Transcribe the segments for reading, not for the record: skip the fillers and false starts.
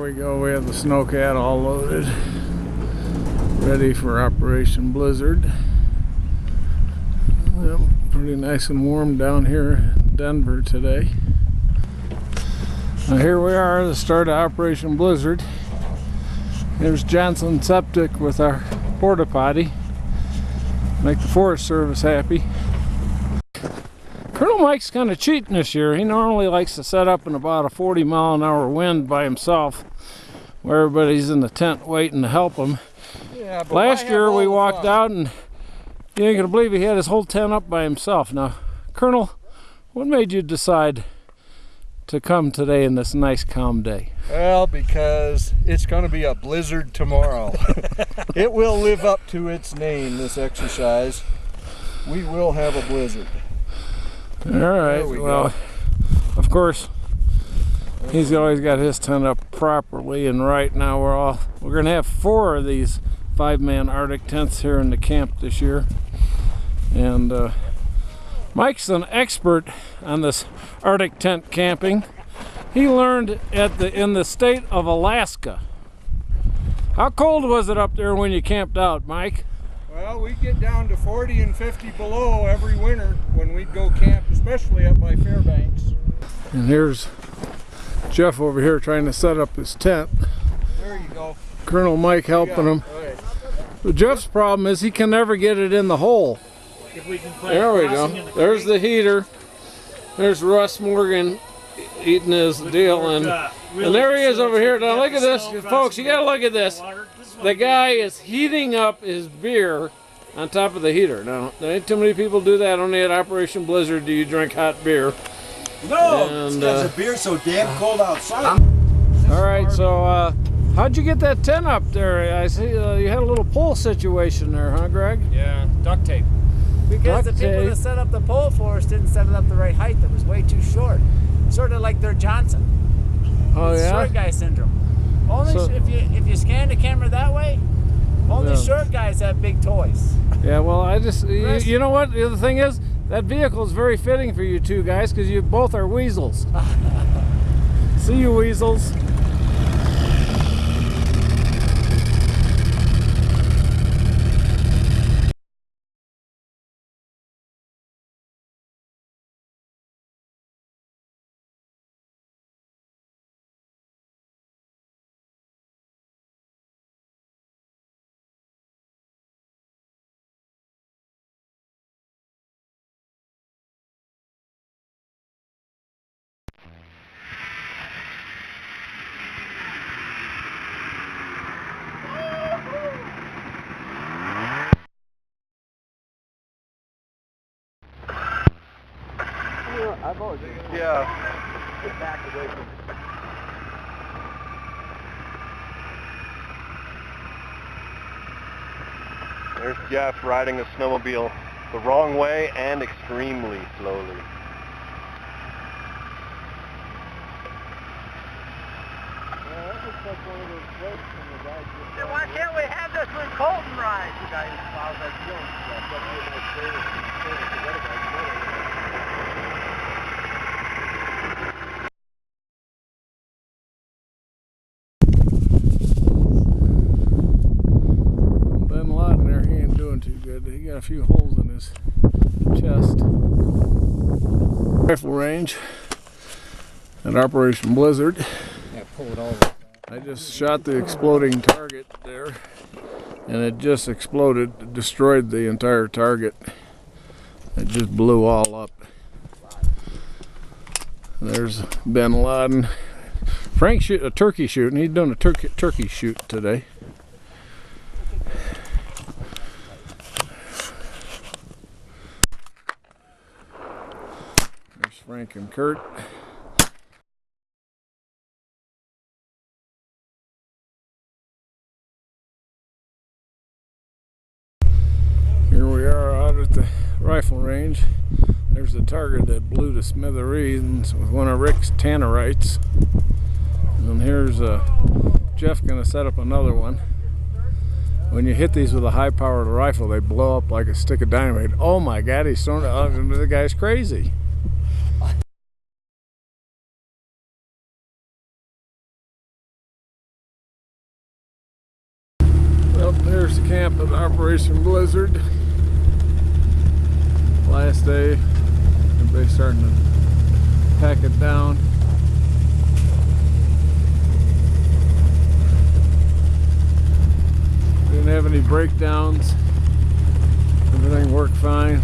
we go. We have the snowcat all loaded, ready for Operation Blizzard. Yep, pretty nice and warm down here in Denver today. Now here we are at the start of Operation Blizzard. Here's Johnson Septic with our porta potty. Make the Forest Service happy. Colonel Mike's kind of cheating this year. He normally likes to set up in about a 40-mile-an-hour wind by himself, where everybody's in the tent waiting to help him. Yeah, but last year we walked out and you ain't gonna believe he had his whole tent up by himself. Now, Colonel, what made you decide to come today in this nice calm day? Well, because it's going to be a blizzard tomorrow. It will live up to its name, this exercise. We will have a blizzard. All right, well, of course, he's always got his tent up properly, and right now we're going to have 4 of these 5-man Arctic tents here in the camp this year. And Mike's an expert on this Arctic tent camping. He learned in the state of Alaska. How cold was it up there when you camped out, Mike? Well, we get down to 40 and 50 below every winter when we'd go camp, especially up by Fairbanks. And here's Jeff over here trying to set up his tent. There you go. Colonel Mike helping him. Right. But Jeff's problem is he can never get it in the hole. There we go. There's the heater. There's Russ Morgan eating his deal, and there he is over here. Now look at this, folks. You gotta look at this. The guy is heating up his beer on top of the heater. Now, there ain't too many people do that. Only at Operation Blizzard do you drink hot beer. No, it's because the beer's so damn cold outside. All right, so how'd you get that tent up there? I see you had a little pole situation there, huh, Greg? Yeah, duct tape. Because the people that set up the pole for us didn't set it up the right height. It was way too short. Sort of like their Johnson. Oh, yeah? Short guy syndrome. Only so, if you scan the camera that way, only short guys have big toys. Yeah, well, you know what? The other thing is, that vehicle is very fitting for you two guys because you both are weasels. See you, weasels. I've always get back away from it. There's Jeff riding a snowmobile the wrong way and extremely slowly. That looks like one of those floats from the guys. Then why can't we have this when Colton rides? The guy who plows that field and stuff. That's what my favorite too good. He got a few holes in his chest. Rifle range at Operation Blizzard. Yeah, pull it over. I just shot the exploding target there, and it just exploded. It destroyed the entire target. It just blew all up. There's Bin Laden. Frank's a turkey shooting. He's doing a turkey shoot today. Frank and Kurt. Here we are out at the rifle range. There's the target that blew to smithereens with one of Rick's tannerites. And here's Jeff gonna set up another one. When you hit these with a high-powered rifle, they blow up like a stick of dynamite. Oh my God, he's throwing it. The guy's crazy. camp at Operation Blizzard. Last day, everybody's starting to pack it down. We didn't have any breakdowns. Everything worked fine.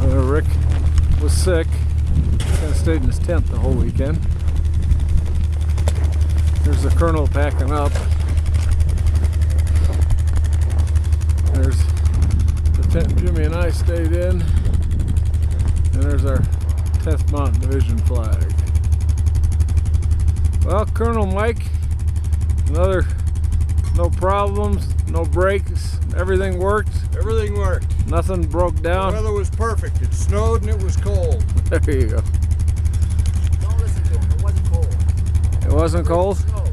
Rick was sick. Kind of stayed in his tent the whole weekend. There's the colonel packing up. There's the tent Jimmy and I stayed in. And there's our 10th Mountain Division flag. Well, Colonel Mike, no problems, no breaks, everything worked. Everything worked. Nothing broke The down. weather was perfect. It snowed and it was cold. There you go. Don't listen to him. It wasn't cold. It wasn't cold? Snow.